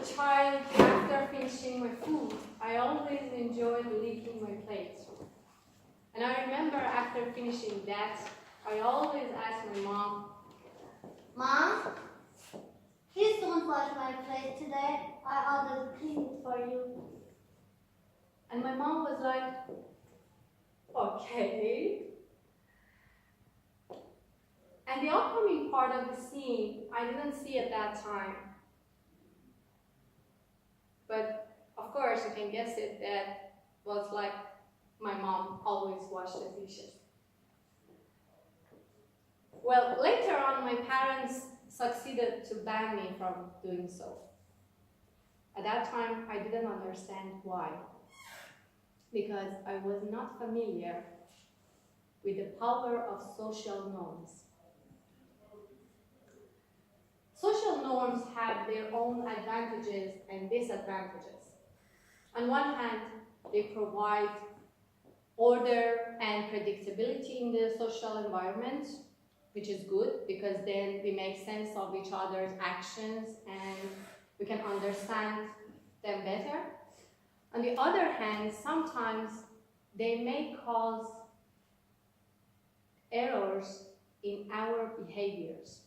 child, after finishing my food, I always enjoyed licking my plate. And I remember after finishing that, I always asked my mom, Mom, please don't wash my plate today. I ordered clean it for you. and my mom was like, okay. And the upcoming part of the scene, I didn't see at that time. But of course, you can guess it, that was like my mom always washed the dishes. Well, later on, my parents succeeded to ban me from doing so. At that time, I didn't understand why. Because I was not familiar with the power of social norms. Social norms have their own advantages and disadvantages. On one hand, they provide order and predictability in the social environment, which is good because then we make sense of each other's actions and we can understand them better. On the other hand, sometimes they may cause errors in our behaviors.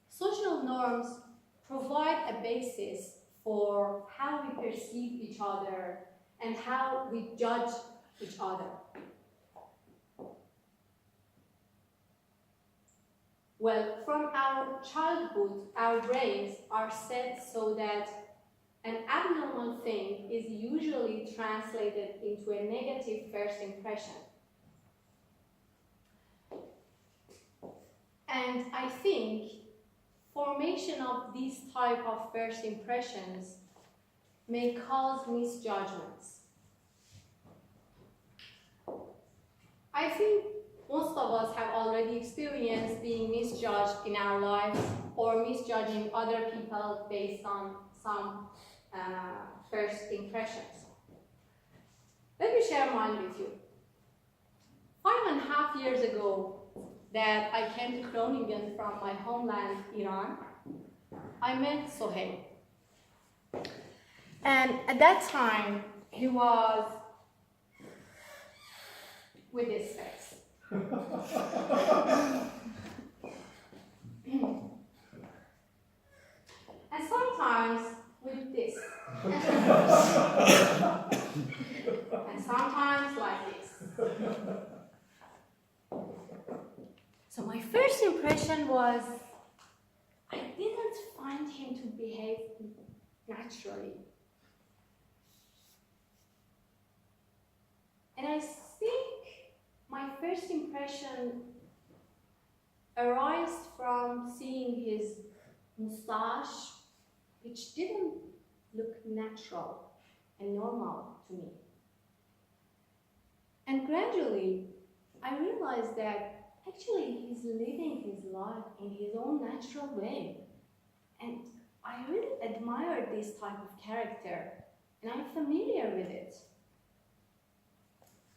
Social norms provide a basis for how we perceive each other and how we judge each other. Well, from our childhood, our brains are set so that an abnormal thing is usually translated into a negative first impression. And I think formation of these type of first impressions may cause misjudgments. I think most of us have already experienced being misjudged in our lives or misjudging other people based on some first impressions. Let me share mine with you. 5.5 years ago that I came to Groningen from my homeland, Iran, I met Sohail. And at that time, he was with this face. And sometimes with this. And sometimes like this. So my first impression was, I didn't find him to behave naturally. And I think my first impression arose from seeing his mustache, which didn't look natural and normal to me. And gradually, I realized that actually he's living his life in his own natural way. And I really admire this type of character, and I'm familiar with it.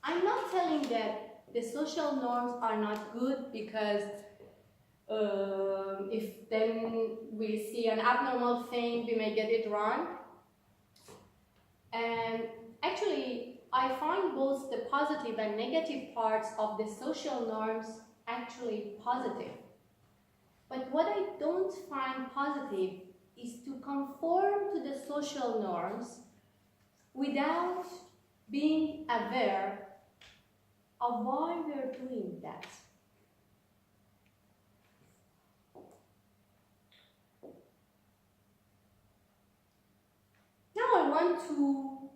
I'm not telling that the social norms are not good because if then we see an abnormal thing, we may get it wrong. And actually, I find both the positive and negative parts of the social norms actually positive. But what I don't find positive is to conform to the social norms without being aware of why we're doing that. Now I want to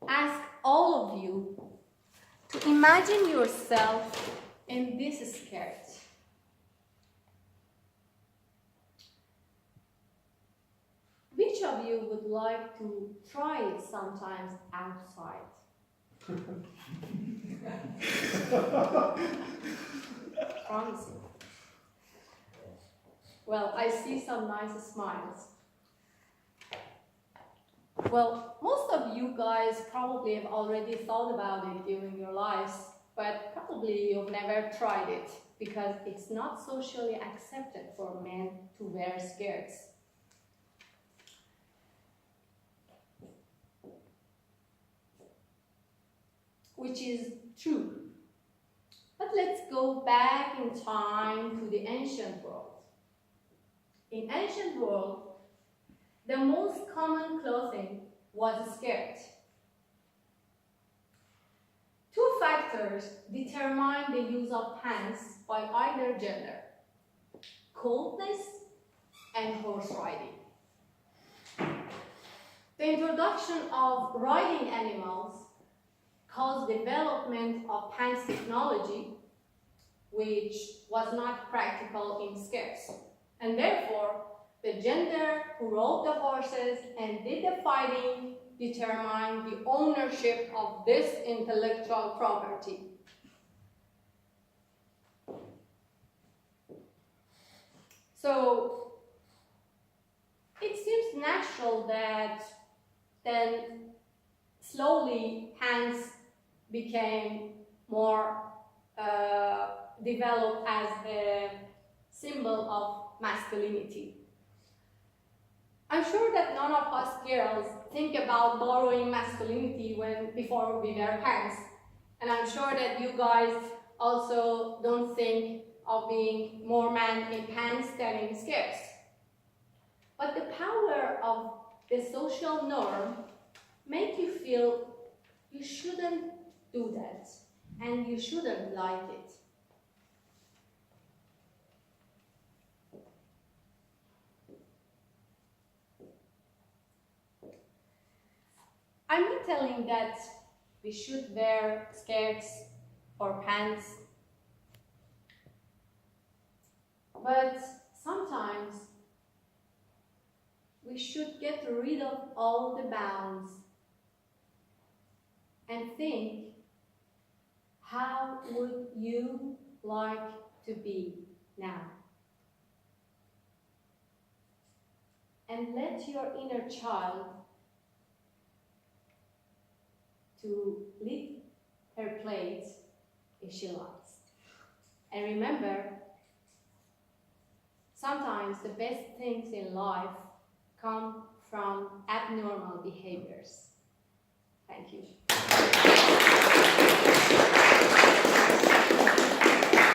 ask all of you to imagine yourself in this skirt. Which of you would like to try it sometimes outside? Promising. Well, I see some nice smiles. Well, most of you guys probably have already thought about it during your lives, but probably you've never tried it because it's not socially accepted for men to wear skirts. which is true. But let's go back in time to the ancient world. In ancient world, the most common clothing was a skirt. Two factors determine the use of pants by either gender: coldness and horse riding. The introduction of riding animals caused development of pants technology, which was not practical in skirts. And therefore, the gender who rode the horses and did the fighting determined the ownership of this intellectual property. So, it seems natural that then slowly pants became more developed as a symbol of masculinity. I'm sure that none of us girls think about borrowing masculinity before we wear pants. And I'm sure that you guys also don't think of being more man in pants than in skirts. But the power of the social norm make you feel you shouldn't do that and you shouldn't like it. I'm not telling that we should wear skirts or pants, but sometimes we should get rid of all the bounds and think, how would you like to be now? And let your inner child to lift her plate if she likes. And remember, sometimes the best things in life come from abnormal behaviors. Thank you.